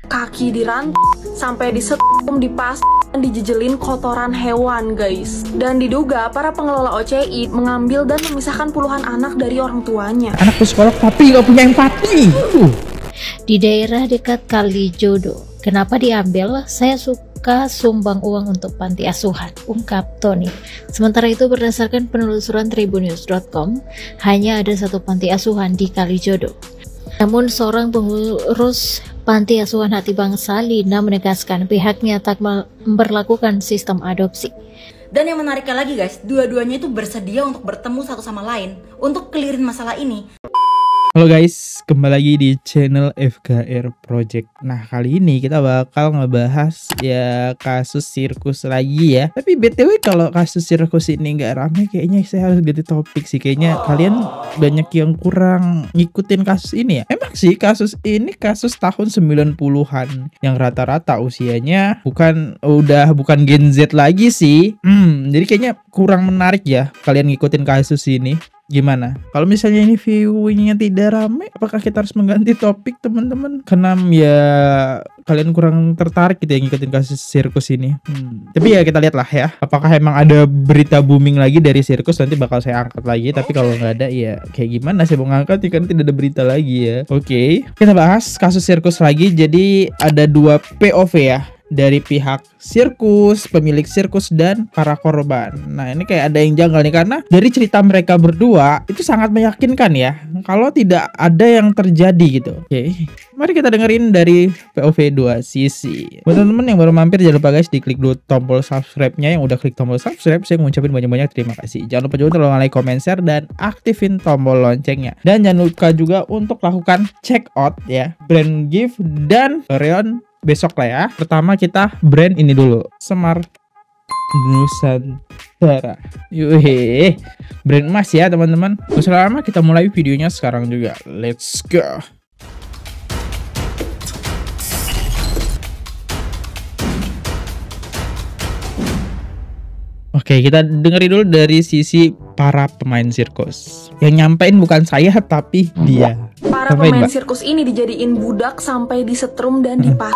kaki dirantai, sampai disetum, dipas, dan dijejelin kotoran hewan guys. Dan diduga para pengelola OCI mengambil dan memisahkan puluhan anak dari orang tuanya. Anak psikolog tapi gak punya empati. Di daerah dekat Kalijodo. Kenapa diambil? Saya suka sumbang uang untuk panti asuhan, ungkap Tony. Sementara itu berdasarkan penelusuran tribunnews.com, hanya ada satu panti asuhan di Kalijodo. Namun seorang pengurus panti asuhan Hati Bangsa, Lina, menegaskan pihaknya tak memperlakukan sistem adopsi. Dan yang menariknya lagi guys, dua-duanya itu bersedia untuk bertemu satu sama lain untuk clearin masalah ini. Halo guys, kembali lagi di channel FKR Project. Nah, kali ini kita bakal ngebahas ya kasus sirkus lagi ya. Tapi BTW kalau kasus sirkus ini nggak rame, kayaknya saya harus ganti topik sih. Kayaknya kalian banyak yang kurang ngikutin kasus ini ya. Emang sih kasus ini kasus tahun 90-an yang rata-rata usianya bukan Gen Z lagi sih. Jadi kayaknya kurang menarik ya kalian ngikutin kasus ini. Gimana? Kalau misalnya ini viewingnya tidak rame, apakah kita harus mengganti topik teman-teman? Karena ya kalian kurang tertarik gitu ya ngikutin kasus sirkus ini. Tapi ya kita lihatlah ya, apakah emang ada berita booming lagi dari sirkus, nanti bakal saya angkat lagi. Tapi kalau nggak ada ya kayak gimana saya mau ngangkat ya, kan tidak ada berita lagi ya. Oke, kita bahas kasus sirkus lagi. Jadi ada dua POV ya, dari pihak sirkus, pemilik sirkus, dan para korban. Nah, ini kayak ada yang janggal nih, karena dari cerita mereka berdua itu sangat meyakinkan ya kalau tidak ada yang terjadi gitu. Oke, mari kita dengerin dari POV dua sisi. Buat teman-teman yang baru mampir, jangan lupa guys diklik dulu tombol subscribe-nya. Yang udah klik tombol subscribe, saya ngucapin banyak-banyak terima kasih. Jangan lupa juga untuk like, comment, share, dan aktifin tombol loncengnya. Dan jangan lupa juga untuk lakukan check out ya brand gift dan Reon besok lah ya. Pertama kita brand ini dulu, Semar Nusantara. Yuhe, brand emas ya teman-teman. Selama kita mulai videonya sekarang juga. Let's go. Oke, kita dengerin dulu dari sisi para pemain sirkus. Yang nyampein bukan saya tapi dia. Para pemain sirkus ini dijadiin budak sampai disetrum dan dipas.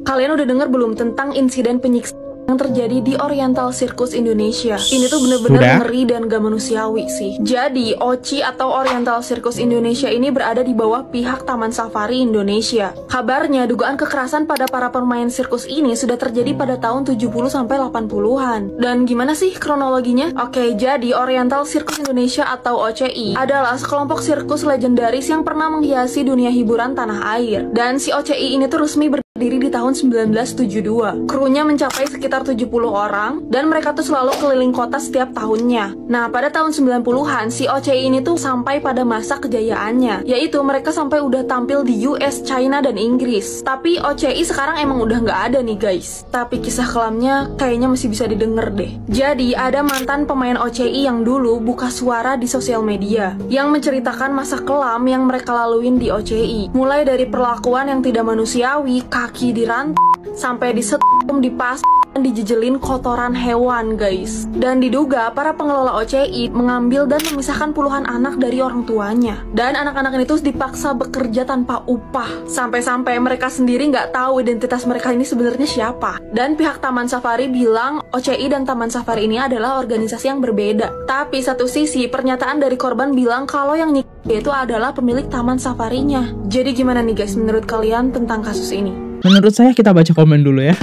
Kalian udah denger belum tentang insiden penyiksaan yang terjadi di Oriental Circus Indonesia? Ini tuh bener-bener ngeri dan gak manusiawi sih. Jadi OCI atau Oriental Circus Indonesia ini berada di bawah pihak Taman Safari Indonesia. Kabarnya dugaan kekerasan pada para pemain sirkus ini sudah terjadi pada tahun 70-80-an. Dan gimana sih kronologinya? Oke, jadi Oriental Circus Indonesia atau OCI adalah sekelompok sirkus legendaris yang pernah menghiasi dunia hiburan tanah air. Dan si OCI ini tuh resmi berdiri di tahun 1972. Krunya mencapai sekitar 70 orang dan mereka tuh selalu keliling kota setiap tahunnya. Nah, pada tahun 90-an si OCI ini tuh sampai pada masa kejayaannya, yaitu mereka sampai udah tampil di US, China, dan Inggris. Tapi OCI sekarang emang udah nggak ada nih guys. Tapi kisah kelamnya kayaknya masih bisa didengar deh. Jadi ada mantan pemain OCI yang dulu buka suara di sosial media yang menceritakan masa kelam yang mereka laluin di OCI. Mulai dari perlakuan yang tidak manusiawi, kaki dirantai, sampai disetum, dipas, dan dijejelin kotoran hewan guys. Dan diduga para pengelola OCI mengambil dan memisahkan puluhan anak dari orang tuanya. Dan anak-anak itu dipaksa bekerja tanpa upah. Sampai-sampai mereka sendiri nggak tahu identitas mereka ini sebenarnya siapa. Dan pihak Taman Safari bilang OCI dan Taman Safari ini adalah organisasi yang berbeda. Tapi satu sisi pernyataan dari korban bilang kalau yang nikah itu adalah pemilik Taman Safarinya. Jadi gimana nih guys menurut kalian tentang kasus ini? Menurut saya kita baca komen dulu ya.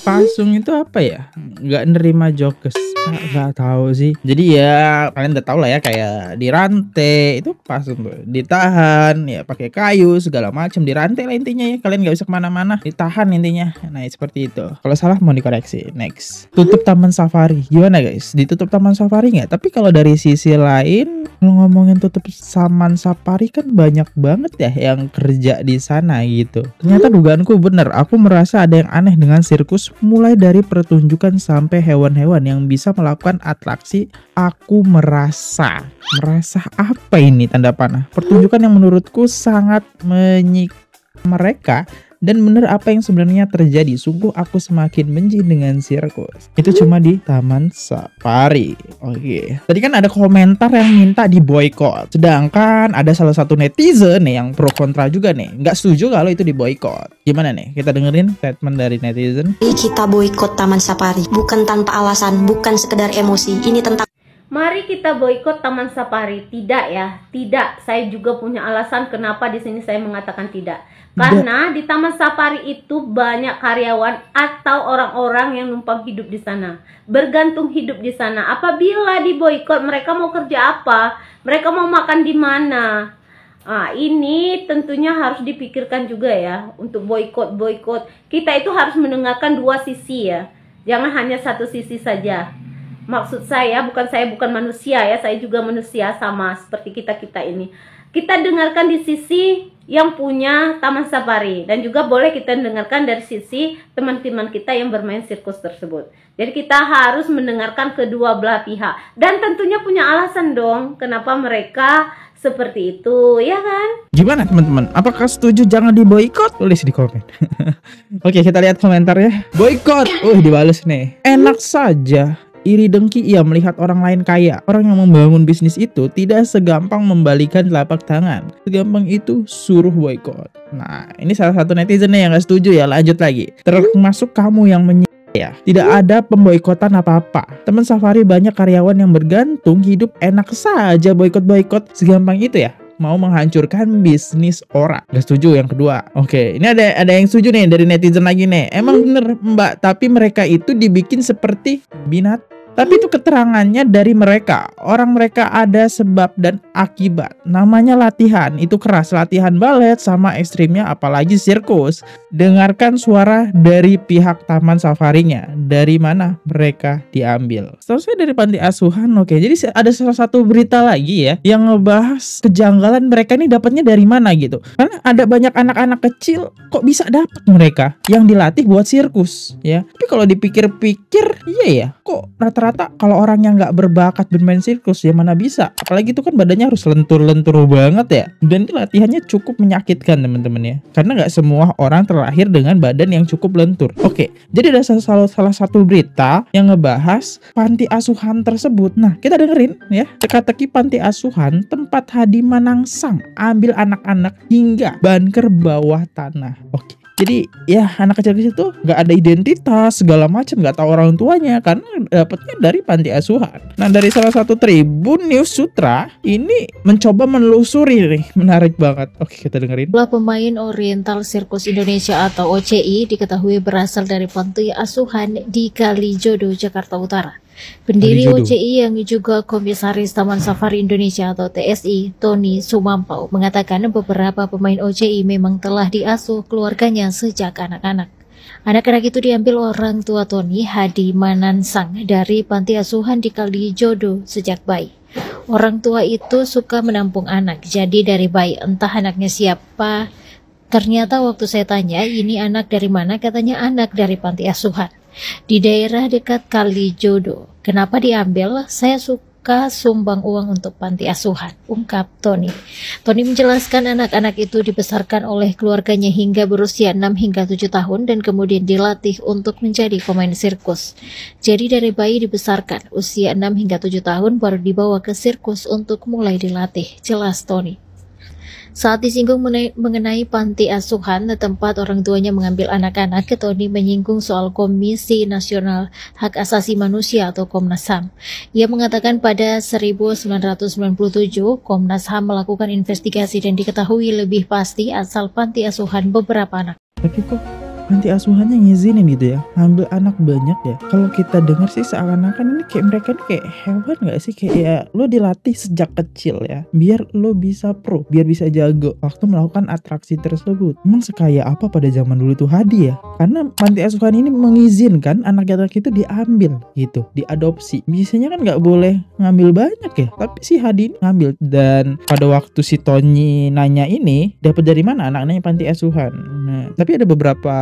Pasung itu apa ya? Nggak nerima jokes. Nggak tahu sih. Jadi ya kalian udah tahu lah ya, kayak dirantai itu pasung tuh. Ditahan ya pakai kayu segala macam, dirantai lah intinya ya. Kalian nggak bisa kemana-mana, ditahan intinya. Nah seperti itu. Kalau salah mau dikoreksi. Next. Tutup Taman Safari. Gimana guys? Ditutup Taman Safari nggak? Tapi kalau dari sisi lain, kalau ngomongin tutup Taman Safari kan banyak banget ya yang kerja di sana gitu. Ternyata dugaanku bener. Aku merasa ada yang aneh dengan sirkus, mulai dari pertunjukan sampai hewan-hewan yang bisa melakukan atraksi. Aku merasa apa ini tanda panah? Pertunjukan yang menurutku sangat menyiksa mereka Dan bener apa yang sebenarnya terjadi. Sungguh aku semakin benci dengan sirkus. Itu cuma di Taman Safari. Oke. Tadi kan ada komentar yang minta diboykot. Sedangkan ada salah satu netizen nih yang pro kontra juga nih, nggak setuju kalau itu diboykot. Gimana nih? Kita dengerin statement dari netizen. Kita boykot Taman Safari, bukan tanpa alasan, bukan sekedar emosi. Ini tentang Mari kita boikot Taman Safari. Tidak ya, tidak. Saya juga punya alasan kenapa di sini saya mengatakan tidak. Karena di Taman Safari itu banyak karyawan atau orang-orang yang numpang hidup di sana, bergantung hidup di sana. Apabila diboikot, mereka mau kerja apa? Mereka mau makan di mana? Ini tentunya harus dipikirkan juga ya untuk boikot. Kita itu harus mendengarkan dua sisi ya. Jangan hanya satu sisi saja. Maksud saya bukan manusia ya, saya juga manusia sama seperti kita ini. Kita dengarkan di sisi yang punya Taman Safari dan juga boleh kita dengarkan dari sisi teman-teman kita yang bermain sirkus tersebut. Jadi kita harus mendengarkan kedua belah pihak dan tentunya punya alasan dong kenapa mereka seperti itu, ya kan? Gimana teman-teman? Apakah setuju jangan diboikot? Tulis di komen. Oke, kita lihat komentarnya. Boikot. Dibales nih. Enak saja. Iri dengki ia melihat orang lain kaya. Orang yang membangun bisnis itu tidak segampang membalikan telapak tangan. Segampang itu suruh boikot. Nah, ini salah satu netizen yang gak setuju ya. Lanjut lagi. Termasuk kamu yang ya. Tidak ada pemboikotan apa-apa. Taman Safari banyak karyawan yang bergantung hidup, enak saja boikot-boikot. Segampang itu ya? Mau menghancurkan bisnis orang. Gak setuju yang kedua. Oke, ini ada yang setuju nih dari netizen lagi nih. Emang bener mbak, tapi mereka itu dibikin seperti binatang. Tapi itu keterangannya dari mereka. Orang mereka ada sebab dan akibat. Namanya latihan. Itu keras. Latihan balet sama ekstrimnya apalagi sirkus. Dengarkan suara dari pihak Taman Safarinya. Dari mana mereka diambil. Seterusnya dari panti asuhan. Oke, jadi ada salah satu berita lagi ya yang ngebahas kejanggalan mereka ini dapatnya dari mana gitu. Karena ada banyak anak-anak kecil kok bisa dapat mereka yang dilatih buat sirkus ya. Tapi kalau dipikir-pikir iya ya. Kok rata-rata kalau orang yang nggak berbakat bermain sirkus ya mana bisa. Apalagi itu kan badannya harus lentur-lentur banget ya. Dan itu latihannya cukup menyakitkan teman-teman ya. Karena nggak semua orang terlahir dengan badan yang cukup lentur. Oke, jadi ada salah satu berita yang ngebahas panti asuhan tersebut. Nah, kita dengerin ya. Teka-teki panti asuhan tempat Hadi Manangsang ambil anak-anak hingga bunker bawah tanah. Oke. Jadi ya anak kecil itu nggak ada identitas segala macam, nggak tahu orang tuanya karena dapatnya dari panti asuhan. Nah dari salah satu Tribun News Sutra ini mencoba menelusuri nih, menarik banget. Oke kita dengerin. Pemain Oriental Circus Indonesia atau OCI diketahui berasal dari panti asuhan di Kalijodo, Jakarta Utara. Pendiri OCI yang juga Komisaris Taman Safari Indonesia atau TSI, Tony Sumampau, mengatakan beberapa pemain OCI memang telah diasuh keluarganya sejak anak-anak. Anak-anak itu diambil orang tua Tony, Hadi Manansang, dari panti asuhan di Kalijodo sejak bayi. Orang tua itu suka menampung anak, jadi dari bayi entah anaknya siapa. Ternyata waktu saya tanya, ini anak dari mana? Katanya anak dari panti asuhan di daerah dekat Kalijodo. Kenapa diambil? Saya suka sumbang uang untuk panti asuhan, ungkap Tony. Tony menjelaskan anak-anak itu dibesarkan oleh keluarganya hingga berusia 6 hingga 7 tahun dan kemudian dilatih untuk menjadi pemain sirkus. Jadi dari bayi dibesarkan, usia 6 hingga 7 tahun baru dibawa ke sirkus untuk mulai dilatih, jelas Tony. Saat disinggung mengenai panti asuhan tempat orang tuanya mengambil anak-anak, Tony menyinggung soal Komisi Nasional Hak Asasi Manusia atau Komnas HAM. Ia mengatakan pada 1997 Komnas HAM melakukan investigasi dan diketahui lebih pasti asal panti asuhan beberapa anak. Tapi kok panti asuhannya ngizinin gitu ya, ambil anak banyak ya. Kalau kita dengar sih seakan-akan ini kayak mereka ini kayak hewan gak sih, kayak ya lo dilatih sejak kecil ya biar lo bisa pro, biar bisa jago waktu melakukan atraksi tersebut. Emang sekaya apa pada zaman dulu tuh Hadi ya? Karena panti asuhan ini mengizinkan anak-anak itu diambil gitu, diadopsi. Biasanya kan gak boleh ngambil banyak ya, tapi si Hadi ini ngambil. Dan pada waktu si Tony nanya ini dapat dari mana anaknya panti asuhan. Nah, tapi ada beberapa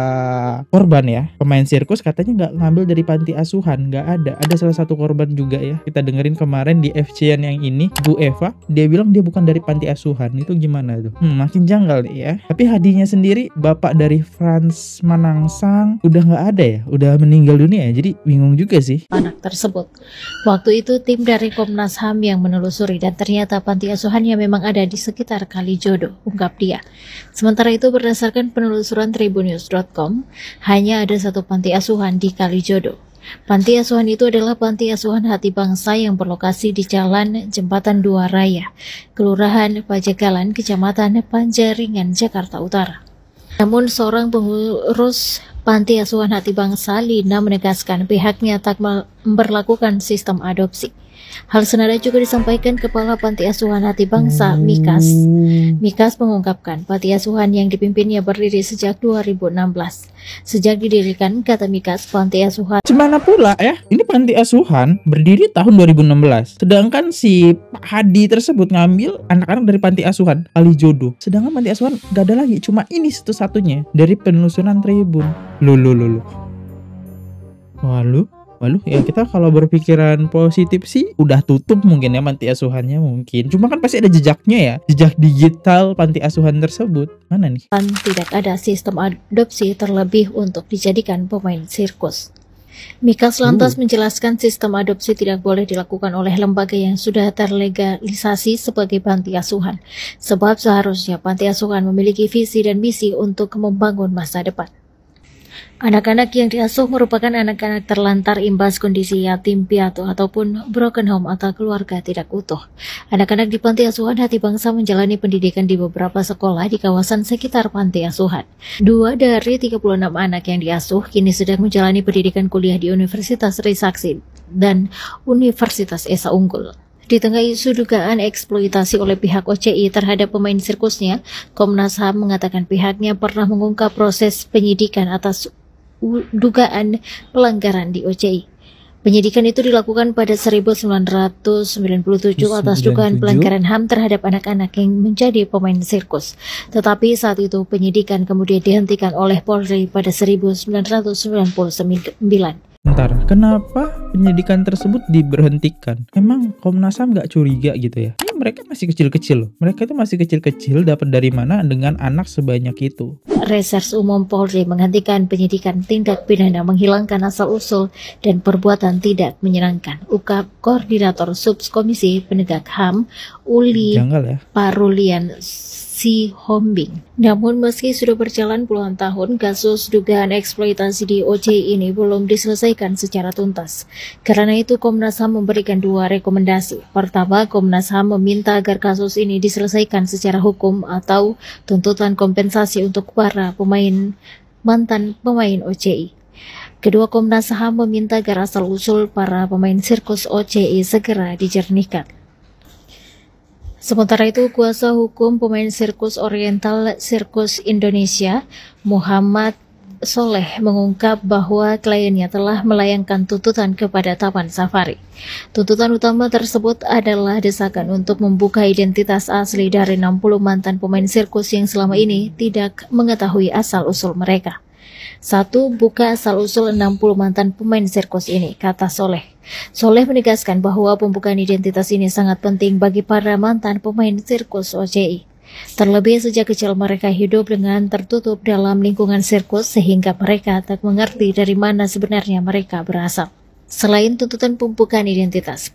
korban ya, pemain sirkus katanya nggak ngambil dari panti asuhan, nggak ada. Ada salah satu korban juga ya, kita dengerin kemarin di FCN yang ini, Bu Eva, dia bilang dia bukan dari panti asuhan. Itu gimana tuh? Makin janggal nih ya. Tapi hadinya sendiri, bapak dari Frans Manangsang udah nggak ada ya, udah meninggal dunia ya, jadi bingung juga sih anak tersebut. Waktu itu tim dari Komnas HAM yang menelusuri dan ternyata panti asuhannya memang ada di sekitar Kalijodo, ungkap dia. Sementara itu berdasarkan penelusuran tribunnews.com, hanya ada satu panti asuhan di Kalijodo. Panti asuhan itu adalah Panti Asuhan Hati Bangsa yang berlokasi di Jalan Jembatan Dua Raya, Kelurahan Pajagalan, Kecamatan Panjaringan, Jakarta Utara. Namun seorang pengurus Panti Asuhan Hati Bangsa, Lina, menegaskan pihaknya tak memperlakukan sistem adopsi. Hal senada juga disampaikan Kepala Panti Asuhan Hati Bangsa, Mikas. Mikas mengungkapkan panti asuhan yang dipimpinnya berdiri sejak 2016. Sejak didirikan, kata Mikas, panti asuhan Gimana pula ya, ini panti asuhan berdiri tahun 2016. Sedangkan si Pak Hadi tersebut ngambil anak-anak dari panti asuhan Kalijodo. Sedangkan panti asuhan gak ada lagi, cuma ini satu-satunya dari penelusuran Tribun. Loh. Waduh, ya kita kalau berpikiran positif sih udah tutup mungkin ya panti asuhannya mungkin. Cuma kan pasti ada jejaknya ya, jejak digital panti asuhan tersebut. Mana nih? Tidak ada sistem adopsi terlebih untuk dijadikan pemain sirkus. Mikas lantas menjelaskan sistem adopsi tidak boleh dilakukan oleh lembaga yang sudah terlegalisasi sebagai panti asuhan. Sebab seharusnya panti asuhan memiliki visi dan misi untuk membangun masa depan. Anak-anak yang diasuh merupakan anak-anak terlantar imbas kondisi yatim piatu ataupun broken home atau keluarga tidak utuh. Anak-anak di Panti Asuhan Hati Bangsa menjalani pendidikan di beberapa sekolah di kawasan sekitar Panti Asuhan. 2 dari 36 anak yang diasuh kini sedang menjalani pendidikan kuliah di Universitas Trisakti dan Universitas Esa Unggul. Di tengah isu dugaan eksploitasi oleh pihak OCI terhadap pemain sirkusnya, Komnas HAM mengatakan pihaknya pernah mengungkap proses penyidikan atas dugaan pelanggaran di OCI. Penyidikan itu dilakukan pada 1997 atas dugaan pelanggaran HAM terhadap anak-anak yang menjadi pemain sirkus. Tetapi saat itu penyidikan kemudian dihentikan oleh Polri pada 1999. Bentar, kenapa penyidikan tersebut diberhentikan? Emang Komnas HAM gak curiga gitu ya? Ini mereka masih kecil-kecil loh. Mereka itu masih kecil-kecil, dapat dari mana dengan anak sebanyak itu? Reserse Umum Polri menghentikan penyidikan tindak pidana menghilangkan asal-usul dan perbuatan tidak menyenangkan. Ungkap Koordinator Subkomisi Penegak HAM, Uli Parulian Sihombing. Namun meski sudah berjalan puluhan tahun, kasus dugaan eksploitasi di OCI ini belum diselesaikan secara tuntas. Karena itu Komnas HAM memberikan 2 rekomendasi. Pertama, Komnas HAM meminta agar kasus ini diselesaikan secara hukum atau tuntutan kompensasi untuk para mantan pemain OCI. Kedua, Komnas HAM meminta agar asal-usul para pemain sirkus OCI segera dijernihkan. Sementara itu, kuasa hukum pemain sirkus Oriental Sirkus Indonesia, Muhammad Soleh, mengungkap bahwa kliennya telah melayangkan tuntutan kepada Taman Safari. Tuntutan utama tersebut adalah desakan untuk membuka identitas asli dari 60 mantan pemain sirkus yang selama ini tidak mengetahui asal-usul mereka. 1. Buka asal-usul 60 mantan pemain sirkus ini, kata Soleh. Soleh menegaskan bahwa pembukaan identitas ini sangat penting bagi para mantan pemain sirkus OCI. Terlebih sejak kecil mereka hidup dengan tertutup dalam lingkungan sirkus sehingga mereka tak mengerti dari mana sebenarnya mereka berasal. Selain tuntutan pembukaan identitas,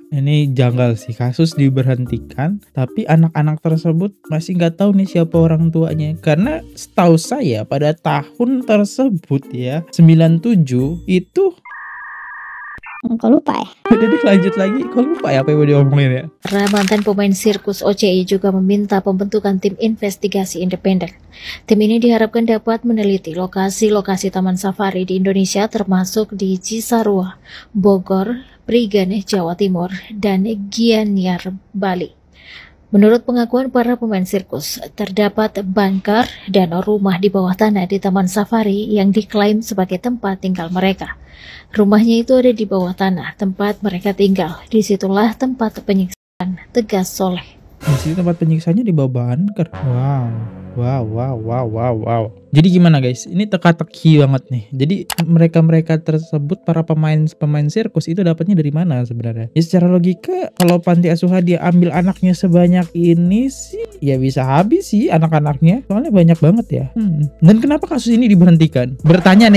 ini janggal sih, kasus diberhentikan tapi anak-anak tersebut masih nggak tahu nih siapa orang tuanya. Karena setahu saya pada tahun tersebut ya 97 itu Kok lupa ya? Udah lanjut lagi, kok lupa ya apa yang mau diomongin ya? Para mantan pemain sirkus OCI juga meminta pembentukan tim investigasi independen. Tim ini diharapkan dapat meneliti lokasi-lokasi taman safari di Indonesia termasuk di Cisarua, Bogor, Prigen, Jawa Timur, dan Gianyar, Bali. Menurut pengakuan para pemain sirkus, terdapat bunker dan rumah di bawah tanah di taman safari yang diklaim sebagai tempat tinggal mereka. Rumahnya itu ada di bawah tanah, tempat mereka tinggal. Disitulah tempat penyiksaan, tegas Soleh. Di sini tempat penyiksanya di bawah bunker. Wow. Wow. Jadi gimana guys? Ini teka-teki banget nih. Jadi mereka tersebut para pemain sirkus itu dapatnya dari mana sebenarnya? Ya secara logika kalau panti asuhan dia ambil anaknya sebanyak ini sih ya bisa habis sih anak-anaknya. Soalnya banyak banget ya. Dan kenapa kasus ini diberhentikan? Bertanya,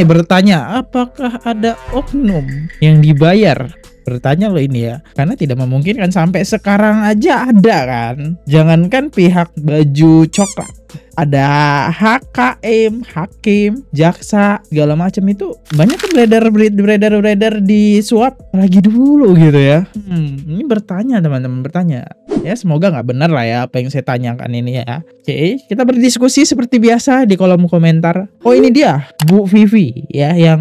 apakah ada oknum yang dibayar? Bertanya loh ini ya, karena tidak memungkinkan sampai sekarang aja ada kan. Jangankan pihak baju coklat, ada HKM, hakim, jaksa, segala macam itu banyak kan beredar di suap lagi dulu gitu ya. Ini bertanya teman-teman, bertanya. Ya semoga nggak benar lah ya apa yang saya tanyakan ini ya. Oke, kita berdiskusi seperti biasa di kolom komentar. Oh ini dia Bu Vivi ya yang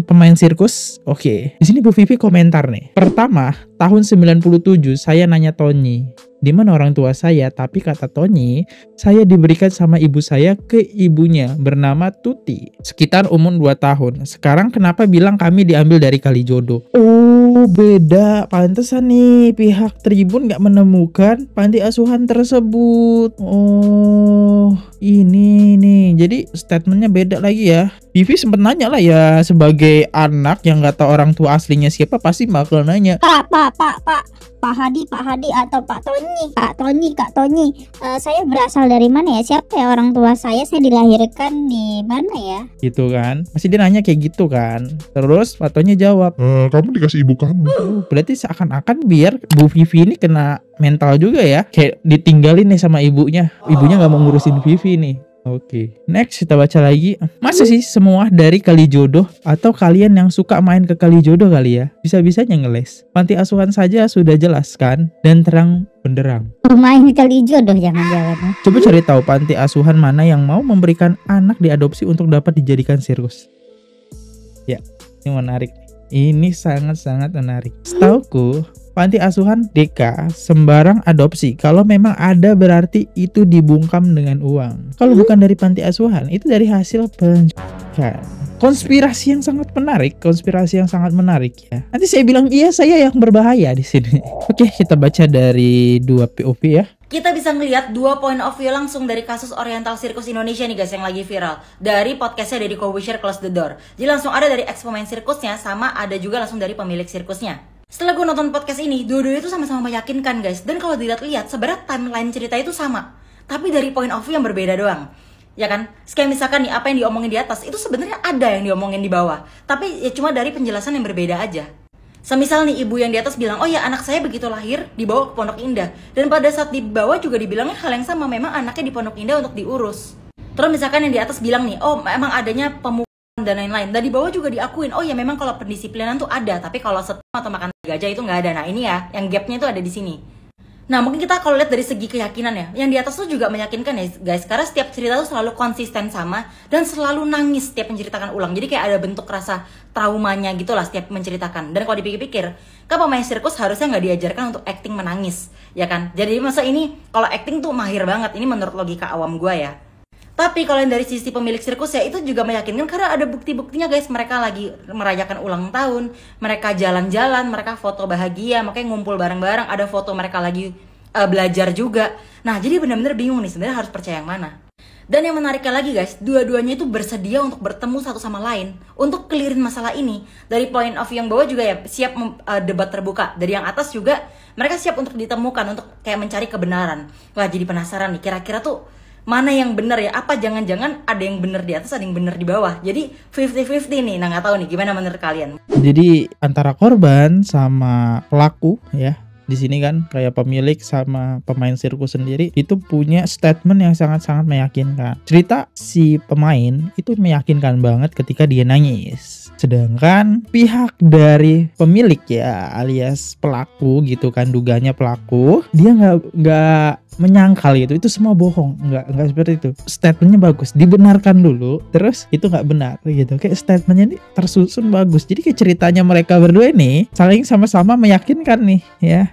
pemain sirkus. Oke, di sini Bu Vivi komentar nih. Pertama, tahun 97 saya nanya Tony, di mana orang tua saya? Tapi kata Tony, saya diberikan sama ibu saya ke ibunya bernama Tuti. Sekitar umur 2 tahun. Sekarang kenapa bilang kami diambil dari Kalijodo? Oh beda, pantesan nih pihak Tribun nggak menemukan panti asuhan tersebut. Oh ini nih, jadi statementnya beda lagi ya. Vivi sempet nanya lah ya, sebagai anak yang nggak tahu orang tua aslinya siapa pasti bakal nanya. Pak Hadi atau Pak Tony, Kak Tony, saya berasal dari mana ya? Siapa ya orang tua saya dilahirkan di mana ya? Gitu kan, pasti dia nanya kayak gitu kan. Terus Pak Tony jawab, kamu dikasih ibu kamu. Berarti seakan-akan biar Bu Vivi ini kena mental juga ya, kayak ditinggalin nih sama ibunya nggak mau ngurusin Vivi nih. Oke, next kita baca lagi. Masa sih semua dari Kalijodo? Atau kalian yang suka main ke Kalijodo kali ya? Bisa-bisanya ngeles. Panti asuhan saja sudah jelas kan? Dan terang benderang. Main ke Kalijodo jangan-jangan. Coba cari tahu panti asuhan mana yang mau memberikan anak diadopsi untuk dapat dijadikan sirkus. Ya, ini menarik. Ini sangat-sangat menarik. Setauku, panti asuhan DK sembarang adopsi. Kalau memang ada berarti itu dibungkam dengan uang. Kalau bukan dari panti asuhan, itu dari hasil penjualan. Konspirasi yang sangat menarik ya. Nanti saya bilang iya saya yang berbahaya di sini. Oke, kita baca dari 2 POV ya. Kita bisa ngelihat 2 point of view langsung dari kasus Oriental Circus Indonesia nih guys yang lagi viral. Dari podcastnya Deddy Corbuzier Close the Door. Jadi langsung ada dari ex pemain sirkusnya, sama ada juga langsung dari pemilik sirkusnya. Setelah gue nonton podcast ini, dua-duanya itu sama-sama meyakinkan guys. Dan kalau dilihat-lihat, sebenarnya timeline cerita itu sama, tapi dari point of view yang berbeda doang. Ya kan? Kayak misalkan nih, apa yang diomongin di atas, itu sebenarnya ada yang diomongin di bawah. Tapi ya cuma dari penjelasan yang berbeda aja. Semisal nih, ibu yang di atas bilang, oh ya anak saya begitu lahir, dibawa ke Pondok Indah. Dan pada saat di bawah juga dibilangnya hal yang sama, memang anaknya di Pondok Indah untuk diurus. Terus misalkan yang di atas bilang nih, oh emang adanya dan lain-lain. Dan di bawah juga diakuin, oh ya memang kalau pendisiplinan tuh ada, tapi kalau setem atau makan gajah itu nggak ada. Nah ini ya, yang gapnya itu ada di sini. Nah mungkin kita kalau lihat dari segi keyakinan ya, yang di atas tuh juga meyakinkan ya guys, karena setiap cerita tuh selalu konsisten sama dan selalu nangis setiap menceritakan ulang. Jadi kayak ada bentuk rasa traumanya gitu lah setiap menceritakan. Dan kalau dipikir-pikir, kan pemain sirkus harusnya nggak diajarkan untuk acting menangis, ya kan? Jadi masa ini kalau acting tuh mahir banget, ini menurut logika awam gue ya. Tapi kalau yang dari sisi pemilik sirkus ya itu juga meyakinkan karena ada bukti-buktinya guys. Mereka lagi merayakan ulang tahun, mereka jalan-jalan, mereka foto bahagia, makanya ngumpul bareng-bareng, ada foto mereka lagi belajar juga. Nah jadi benar-benar bingung nih sebenarnya harus percaya yang mana. Dan yang menariknya lagi guys, dua-duanya itu bersedia untuk bertemu satu sama lain untuk clearin masalah ini. Dari point of view yang bawah juga ya siap debat terbuka. Dari yang atas juga mereka siap untuk ditemukan, untuk kayak mencari kebenaran. Wah jadi penasaran nih, kira-kira tuh mana yang benar ya? Apa jangan-jangan ada yang benar di atas, ada yang benar di bawah? Jadi 50-50 nih. Nah nggak tahu nih gimana menurut kalian. Jadi antara korban sama pelaku ya. Di sini kan kayak pemilik sama pemain sirkus sendiri itu punya statement yang sangat-sangat meyakinkan. Cerita si pemain itu meyakinkan banget ketika dia nangis. Sedangkan pihak dari pemilik ya alias pelaku gitu kan, duganya pelaku, dia nggak menyangkal gitu, itu semua bohong, nggak seperti itu. Statementnya bagus, dibenarkan dulu, terus itu nggak benar gitu. Kayak statementnya ini tersusun bagus. Jadi kayak ceritanya mereka berdua nih saling sama-sama meyakinkan nih ya.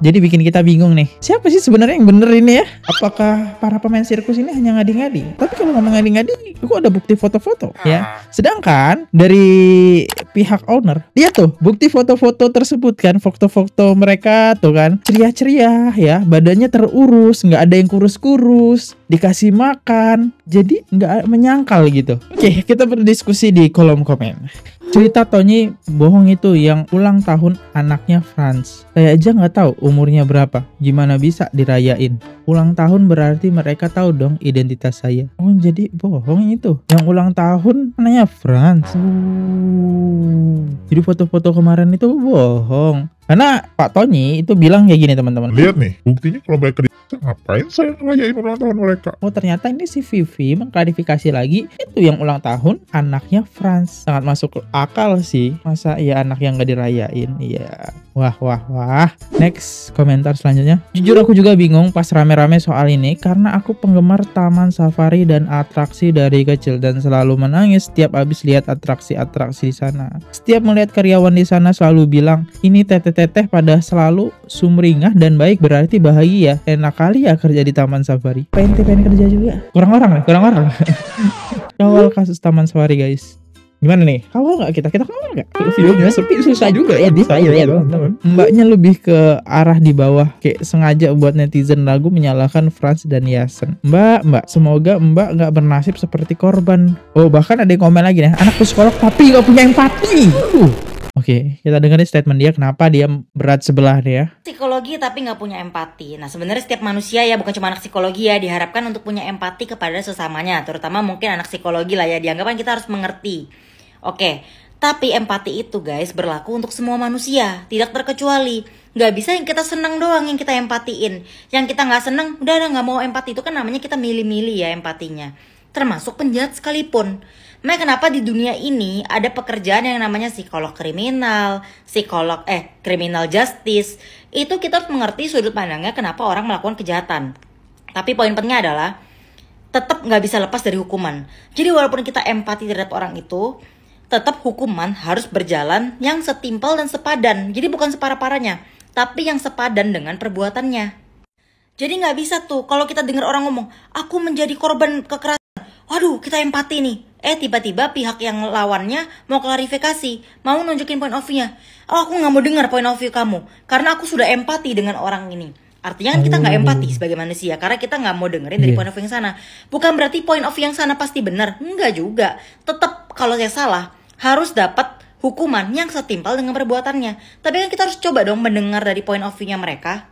Jadi bikin kita bingung nih, siapa sih sebenarnya yang bener ini ya? Apakah para pemain sirkus ini hanya ngadi-ngadi? Tapi kalau ngomong ngadi-ngadi, kok ada bukti foto-foto ya. Sedangkan dari pihak owner. Lihat tuh bukti foto-foto tersebut kan, foto-foto mereka tuh kan ceria-ceria ya, badannya terurus, nggak ada yang kurus-kurus, dikasih makan, jadi nggak menyangkal gitu. Oke, kita berdiskusi di kolom komen. Cerita Tonyi bohong itu yang ulang tahun anaknya Franz. Saya aja nggak tahu umurnya berapa. Gimana bisa dirayain? Ulang tahun berarti mereka tahu dong identitas saya. Oh jadi bohong itu. Yang ulang tahun anaknya Franz. Jadi foto-foto kemarin itu bohong. Karena Pak Tonyi itu bilang kayak gini teman-teman. Lihat nih, buktinya kalau mereka ngapain saya ngerayain ulang tahun mereka? Oh ternyata ini si Vivi mengklarifikasi lagi, itu yang ulang tahun anaknya Franz. Sangat masuk akal sih, masa ya anak yang gak dirayain. Iya. Wah. Next komentar selanjutnya. Jujur aku juga bingung pas rame-rame soal ini, karena aku penggemar taman safari dan atraksi dari kecil dan selalu menangis setiap habis lihat atraksi-atraksi di sana. Setiap melihat karyawan di sana selalu bilang, ini teteh-teteh pada selalu sumringah dan baik, berarti bahagia. Enak kali ya kerja di taman safari. Pengen kerja juga. Kurang orang. Awal kasus taman safari guys. Gimana nih? Kawal nggak kita kawal nggak? Videonya sepi susah juga ya di saya ya teman-teman. Mbaknya lebih ke arah di bawah, kayak sengaja buat netizen ragu menyalahkan Franz dan Yasen. Mbak, semoga Mbak nggak bernasib seperti korban. Oh bahkan ada yang komen lagi nih, anak psikolog tapi nggak punya empati. Oke, kita dengerin statement dia kenapa dia berat sebelah dia. Psikologi tapi nggak punya empati. Nah sebenarnya setiap manusia ya, bukan cuma anak psikologi ya, diharapkan untuk punya empati kepada sesamanya. Terutama mungkin anak psikologi lah ya, dianggapkan kita harus mengerti. Oke, tapi empati itu guys berlaku untuk semua manusia, tidak terkecuali. Nggak bisa yang kita senang doang yang kita empatiin. Yang kita nggak senang, udah nggak mau empati. Itu kan namanya kita milih-milih ya empatinya. Termasuk penjahat sekalipun. Makanya kenapa di dunia ini ada pekerjaan yang namanya psikolog kriminal, criminal justice. Itu kita harus mengerti sudut pandangnya kenapa orang melakukan kejahatan. Tapi poin pentingnya adalah tetap nggak bisa lepas dari hukuman. Jadi walaupun kita empati terhadap orang itu, tetap hukuman harus berjalan yang setimpal dan sepadan. Jadi bukan separah-parahnya, tapi yang sepadan dengan perbuatannya. Jadi nggak bisa tuh kalau kita dengar orang ngomong, aku menjadi korban kekerasan. Waduh, kita empati nih. Tiba-tiba pihak yang lawannya mau klarifikasi, mau nunjukin point of view-nya. Oh, aku nggak mau dengar point of view kamu, karena aku sudah empati dengan orang ini. Artinya kan kita nggak empati sebagai manusia, karena kita nggak mau dengerin dari point of view yang sana. Bukan berarti point of view yang sana pasti benar, enggak juga. Tetap kalau saya salah, harus dapat hukuman yang setimpal dengan perbuatannya. Tapi kan kita harus coba dong mendengar dari point of view-nya mereka.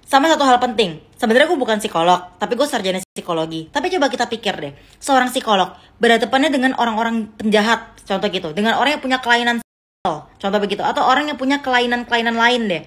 Sama satu hal penting, sebenarnya gue bukan psikolog, tapi gue sarjana psikologi. Tapi coba kita pikir deh, seorang psikolog berhadapannya dengan orang-orang penjahat, contoh gitu, dengan orang yang punya kelainan seksual, contoh begitu, atau orang yang punya kelainan-kelainan lain deh.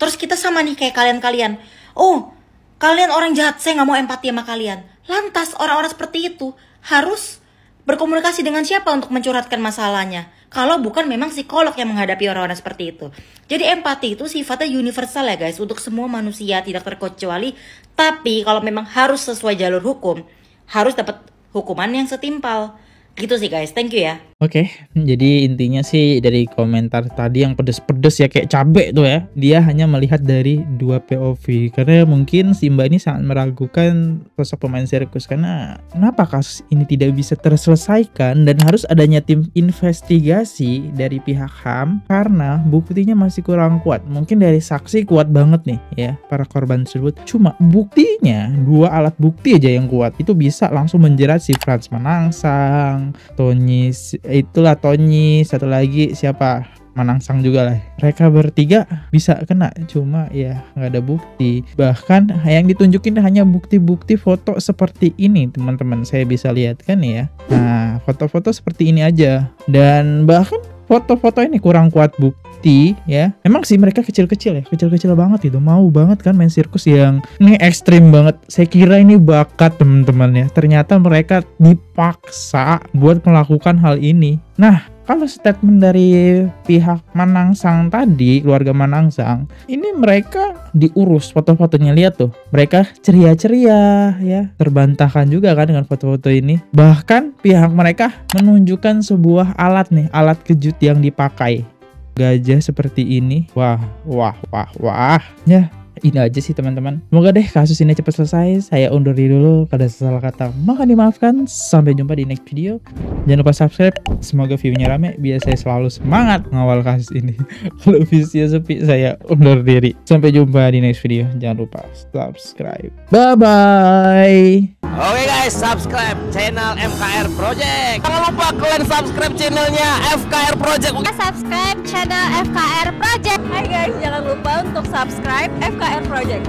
Terus kita sama nih kayak kalian-kalian, oh kalian orang jahat, saya gak mau empati sama kalian. Lantas orang-orang seperti itu harus berkomunikasi dengan siapa untuk mencurhatkan masalahnya? Kalau bukan memang psikolog yang menghadapi orang-orang seperti itu. Jadi empati itu sifatnya universal ya guys, untuk semua manusia tidak terkecuali. Tapi kalau memang harus sesuai jalur hukum, harus dapat hukuman yang setimpal. Gitu sih guys, thank you ya. Oke, jadi intinya sih dari komentar tadi yang pedes-pedes ya kayak cabe tuh ya, dia hanya melihat dari dua POV. Karena mungkin si Mbak ini sangat meragukan sosok pemain sirkus, karena kenapa kasus ini tidak bisa terselesaikan dan harus adanya tim investigasi dari pihak HAM, karena buktinya masih kurang kuat. Mungkin dari saksi kuat banget nih ya, para korban tersebut, cuma buktinya dua alat bukti aja yang kuat, itu bisa langsung menjerat si Franz Manangsang, Tonyi, itulah Tonyi, satu lagi siapa, Manangsang juga lah. Mereka bertiga bisa kena, cuma ya nggak ada bukti. Bahkan yang ditunjukin hanya bukti-bukti foto seperti ini teman-teman, saya bisa lihat kan ya. Nah foto-foto seperti ini aja, dan bahkan foto-foto ini kurang kuat bukti ya. Emang sih mereka kecil-kecil ya, kecil-kecil banget itu, mau banget kan main sirkus yang ini ekstrim banget. Saya kira ini bakat teman-teman ya, ternyata mereka dipaksa buat melakukan hal ini. Nah kalau statement dari pihak Manangsang tadi, keluarga Manangsang, ini mereka diurus foto-fotonya, lihat tuh, mereka ceria-ceria ya, terbantahkan juga kan dengan foto-foto ini. Bahkan pihak mereka menunjukkan sebuah alat nih, alat kejut yang dipakai, gajah seperti ini. Wah ya, ini aja sih teman-teman. Semoga deh kasus ini cepat selesai. Saya undur diri dulu, kalau ada salah kata mohon dimaafkan. Sampai jumpa di next video. Jangan lupa subscribe. Semoga view-nya rame biar saya selalu semangat ngawal kasus ini. Kalau view-nya sepi, saya undur diri. Sampai jumpa di next video. Jangan lupa subscribe. Bye bye. Oke guys, subscribe channel FKR Project. Jangan lupa kalian subscribe channelnya FKR Project. Subscribe channel FKR Project. Hai guys, jangan lupa untuk subscribe FKR Project.